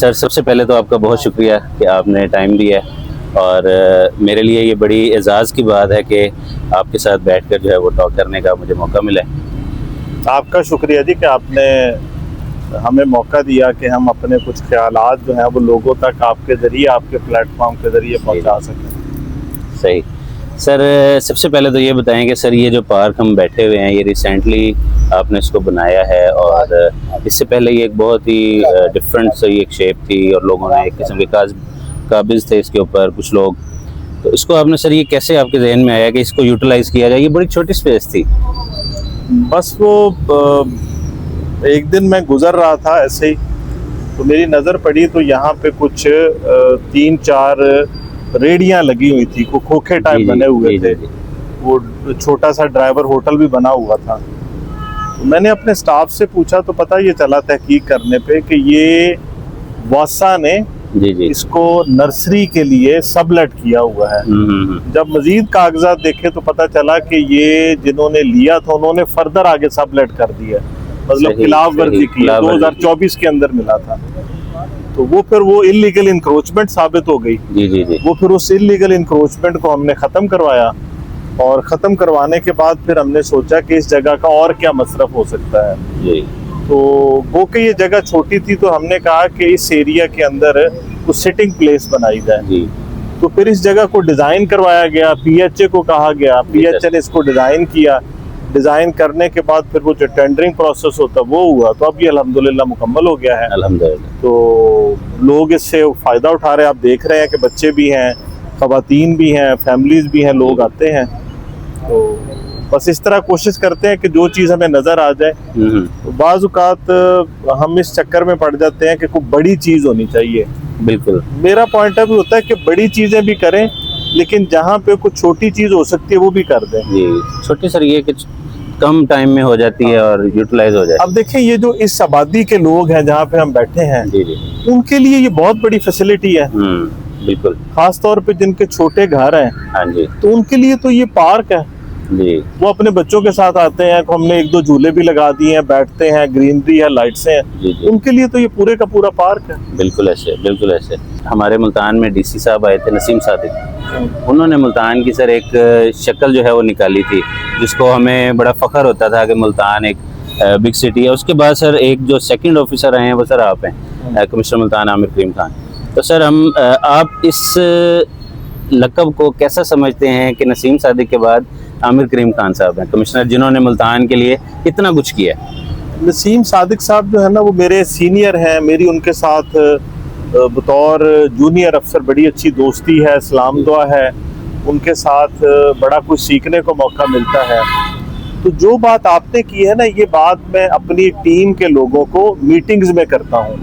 Sir सबसे पहले तो आपका बहुत शुक्रिया कि आपने टाइम दिया और मेरे लिए ये बड़ी एजाज़ की बात है कि आपके साथ बैठकर जो है वो टॉक करने का मुझे मौका मिला है। आपका शुक्रिया जी कि आपने हमें मौका दिया कि हम अपने कुछ ख्यालात जो हैं वो लोगों तक आपके ज़रिए, आपके प्लेटफॉर्म के ज़रिए पहुंचा सकें। सही सर, सबसे पहले तो ये बताएं कि सर ये जो पार्क हम बैठे हुए हैं ये रिसेंटली आपने इसको बनाया है और इससे पहले ये एक बहुत ही डिफरेंट सी एक शेप थी और लोगों ने एक किस्म के काबिज थे इसके ऊपर कुछ लोग, तो इसको आपने सर ये कैसे आपके जहन में आया कि इसको यूटिलाइज़ किया जाए? ये बड़ी छोटी स्पेस थी। बस वो एक दिन मैं गुज़र रहा था ऐसे ही, तो मेरी नज़र पड़ी तो यहाँ पे कुछ 3-4 रेडियाँ लगी हुई थी, को खोखे टाइप बने हुए थे। वो छोटा सा ड्राइवर होटल भी बना हुआ था। तो मैंने अपने स्टाफ से पूछा तो पता ये चला तहकीक करने पे कि ये वासा ने इसको नर्सरी के लिए सबलेट किया हुआ है। जब मजीद कागजात देखे तो पता चला कि ये जिन्होंने लिया था उन्होंने फर्दर आगे सबलेट कर दिया, मतलब खिलाफ वर्जी की। 2024 के अंदर मिला था, तो वो फिर वो इलीगल इंक्रोचमेंट साबित हो गई। वो फिर उस इलीगल इंक्रोचमेंट को हमने ख़त्म करवाया और ख़त्म करवाने के बाद फिर हमने सोचा कि इस जगह का और क्या मसरफ हो सकता है। तो वो कि ये जगह छोटी थी तो हमने कहा कि इस एरिया के अंदर कुछ सिटिंग प्लेस बनाई जाए। तो फिर इस जगह को डिज़ाइन करवाया गया, PHA को कहा गया, PHA ने इसको डिज़ाइन किया। डिज़ाइन करने के बाद फिर वो जो टेंडरिंग प्रोसेस होता वो हुआ, तो अब ये अल्हम्दुलिल्लाह मुकम्मल हो गया है। अल्हम्दुलिल्लाह। तो लोग इससे फ़ायदा उठा रहे हैं। आप देख रहे हैं कि बच्चे भी हैं, ख़वातीन भी हैं, फैमिलीज़ भी हैं, लोग आते हैं। तो बस इस तरह कोशिश करते हैं कि जो चीज़ हमें नज़र आ जाए। तो बाज़ औक़ात हम इस चक्कर में पड़ जाते हैं कि कोई बड़ी चीज़ होनी चाहिए। बिल्कुल, मेरा पॉइंट ऑफ व्यू होता है कि बड़ी चीज़ें भी करें, लेकिन जहाँ पे कुछ छोटी चीज़ हो सकती है वो भी कर दें। छोटी सर ये कि कम टाइम में हो जाती है और यूटिलाइज हो जाए। अब देखें, ये जो इस आबादी के लोग हैं जहाँ पे हम बैठे हैं, उनके लिए ये बहुत बड़ी फैसिलिटी है। बिल्कुल, खास तौर पे जिनके छोटे घर हैं, हाँ जी, तो उनके लिए तो ये पार्क है जी। वो अपने बच्चों के साथ आते हैं, हमने 1-2 झूले भी लगा दिए हैं, बैठते हैं, ग्रीनरी है, लाइट्स हैं। उनके लिए तो ये पूरे का पूरा पार्क है। बिल्कुल ऐसे, बिल्कुल ऐसे। हमारे मुल्तान में DC साहब आए थे, नसीम सादिक। उन्होंने मुल्तान की सर एक शक्ल जो है वो निकाली थी, जिसको हमें बड़ा फख्र होता था कि मुल्तान एक बिग सिटी है। उसके बाद सर एक जो सेकंड ऑफिसर आए हैं वो सर आप हैं, कमिश्नर मुल्तान आमिर करीम खान। तो सर आप इस लक़ब को कैसा समझते हैं कि नसीम सादिक के बाद आमिर करीम खान साहब हैं कमिश्नर, जिन्होंने मुल्तान के लिए इतना कुछ किया? नसीम सादिक साहब जो है ना वो मेरे सीनियर हैं, मेरी उनके साथ बतौर जूनियर अफसर बड़ी अच्छी दोस्ती है, सलाम दुआ है। उनके साथ बड़ा कुछ सीखने को मौका मिलता है। तो जो बात आपने की है ना, ये बात मैं अपनी टीम के लोगों को मीटिंग्स में करता हूँ।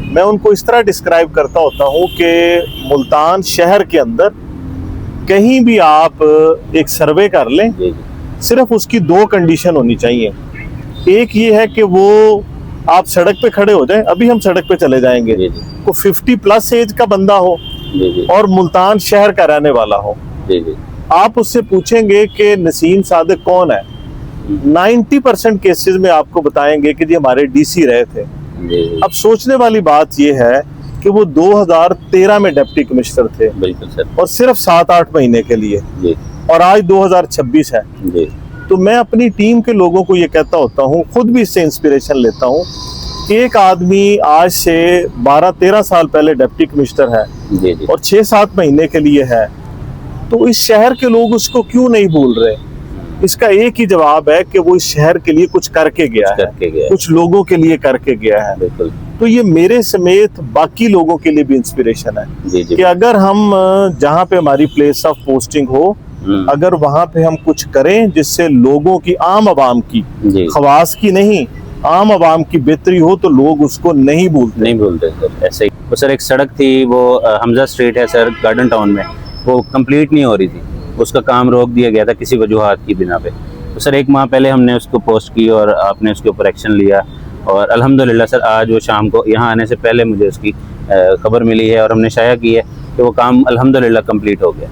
मैं उनको इस तरह डिस्क्राइब करता होता हूँ कि मुल्तान शहर के अंदर कहीं भी आप एक सर्वे कर लें, सिर्फ उसकी 2 कंडीशन होनी चाहिए। एक ये है कि वो आप सड़क पे खड़े हो जाएं, अभी हम सड़क पे चले जाएंगे, को 50+ एज का बंदा हो और मुल्तान शहर का रहने वाला हो। आप उससे पूछेंगे कि नसीम सादिक कौन है, 90% केसेस में आपको बताएंगे कि जी हमारे DC रहे थे। अब सोचने वाली बात ये है कि वो 2013 में डिप्टी कमिश्नर थे। बिल्कुल सर। और सिर्फ 7-8 महीने के लिए, और आज 2026 है। तो मैं अपनी टीम के लोगों को ये कहता होता हूँ, खुद भी इससे इंस्पिरेशन लेता हूँ कि एक आदमी आज से 12-13 साल पहले डिप्टी कमिश्नर है और 6-7 महीने के लिए है, तो इस शहर के लोग उसको क्यों नहीं भूल रहे? इसका एक ही जवाब है कि वो इस शहर के लिए कुछ करके गया है, कुछ लोगों के लिए करके गया है। बिल्कुल। तो ये मेरे समेत बाकी लोगों के लिए भी इंस्पिरेशन है कि अगर हम जहाँ पे हमारी प्लेस ऑफ पोस्टिंग हो, अगर वहाँ पे हम कुछ करें जिससे लोगों की, आम आवाम की, खवास की नहीं, आम आवाम की बेहतरी हो, तो लोग उसको नहीं भूलते सर। ऐसे ही वो सर एक सड़क थी, वो हमजा स्ट्रीट है सर, गार्डन टाउन में, वो कंप्लीट नहीं हो रही थी, उसका काम रोक दिया गया था किसी वजूहात की बिना पे। तो सर 1 माह पहले हमने उसको पोस्ट की और आपने उसके ऊपर एक्शन लिया और अल्हम्दुलिल्लाह सर आज वो शाम को यहाँ आने से पहले मुझे उसकी खबर मिली है और हमने शाया की है कि वो काम अल्हम्दुलिल्लाह कंप्लीट हो गया।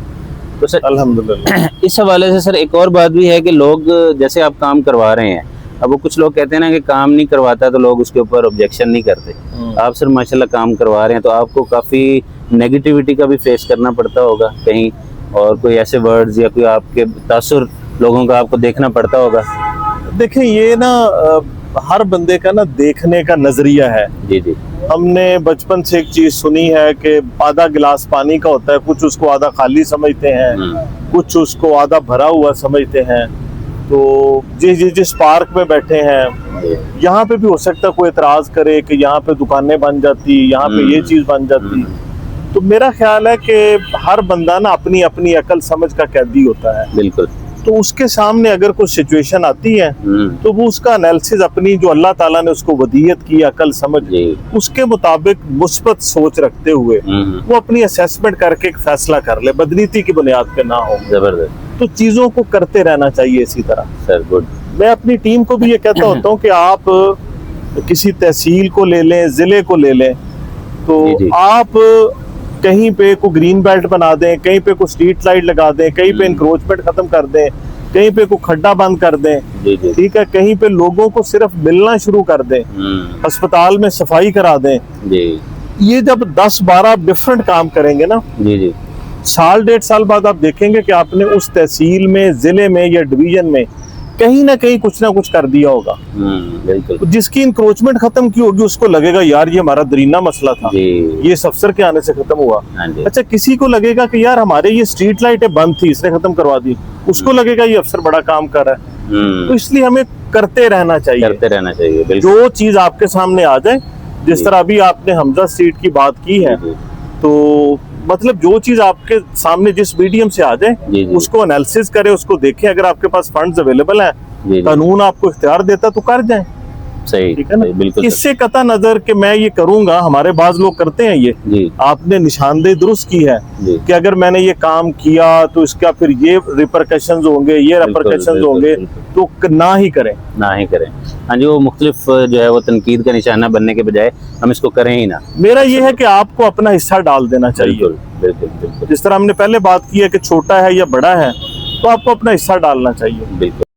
तो सर अल्हम्दुलिल्लाह इस हवाले से सर एक और बात भी है कि लोग जैसे आप काम करवा रहे हैं अब वो कुछ लोग कहते हैं ना कि काम नहीं करवाता तो लोग उसके ऊपर ऑब्जेक्शन नहीं करते। आप सर माशाल्लाह काम करवा रहे हैं तो आपको काफ़ी नेगेटिविटी का भी फेस करना पड़ता होगा कहीं, और कोई ऐसे वर्ड्स या कोई आपके तासुर लोगों का आपको देखना पड़ता होगा। देखिए ये ना हर बंदे का ना देखने का नजरिया है। जी जी। हमने बचपन से एक चीज सुनी है कि आधा गिलास पानी का होता है, कुछ उसको आधा खाली समझते हैं, कुछ उसको आधा भरा हुआ समझते हैं। तो जिस पार्क में बैठे हैं यहाँ पे भी हो सकता है कोई एतराज करे कि यहाँ पे दुकानें बन जाती, यहाँ पे ये चीज बन जाती। तो मेरा ख्याल है कि हर बंदा ना अपनी अपनी अकल समझ का कैदी होता है। बिल्कुल। तो उसके सामने अगर कोई सिचुएशन आती है तो वो उसका एनालिसिस अपनी जो अल्लाह ताला ने उसको वदीयत की अकल समझ उसके मुताबिक मुस्बत सोच रखते हुए वो अपनी असेसमेंट करके एक फैसला कर ले, बदनीति की बुनियाद पे ना हो। जबरदस्त। तो चीजों को करते रहना चाहिए इसी तरह। Sir good. मैं अपनी टीम को भी ये कहता होता हूँ कि आप किसी तहसील को ले लें, जिले को ले लें, तो आप कहीं पे कोई ग्रीन बेल्ट बना दें, कहीं पे कोई स्ट्रीट लाइट लगा दें, कहीं पे इंक्रोचमेंट खत्म कर दें, कहीं पे कोई खड्डा बंद कर दें, ठीक है, कहीं पे लोगों को सिर्फ मिलना शुरू कर दें, अस्पताल में सफाई करा दें। ये जब 10-12 डिफरेंट काम करेंगे ना, साल 1.5 साल बाद आप देखेंगे कि आपने उस तहसील में, जिले में या डिवीजन में कहीं ना कहीं कुछ ना कुछ कर दिया होगा। बिल्कुल। जिसकी इंक्रोचमेंट खत्म की होगी उसको लगेगा यार ये हमारा दरीना मसला था, ये इस अफसर के आने से खत्म हुआ। अच्छा, किसी को लगेगा कि यार हमारे ये स्ट्रीट लाइटें बंद थी, इसने खत्म करवा दी, उसको लगेगा ये अफसर बड़ा काम कर रहा है। तो इसलिए हमें करते रहना चाहिए, जो चीज आपके सामने आ जाए। जिस तरह अभी आपने हमजा स्ट्रीट की बात की है, तो मतलब जो चीज आपके सामने जिस मीडियम से आ जाए उसको एनालिसिस करें, उसको देखें। अगर आपके पास फंड्स अवेलेबल हैं, कानून आपको इख्तियार देता तो कर जाएं। सही, ठीक है ना। बिल्कुल। इससे कता नजर कि मैं ये करूंगा, हमारे बाज लोग करते हैं ये, आपने निशानदेही दुरुस्त की है कि अगर मैंने ये काम किया तो इसका फिर ये रिपरकशंस होंगे, ये रिपरकशंस होंगे, तो ना ही करें। हाँ जी, वो मुख्तलिफ जो है वो तनकीद का निशाना बनने के बजाय हम इसको करें ही ना। मेरा ये है कि आपको अपना हिस्सा डाल देना चाहिए। बिल्कुल। जिस तरह हमने पहले बात की है कि छोटा है या बड़ा है, तो आपको अपना हिस्सा डालना चाहिए। बिल्कुल।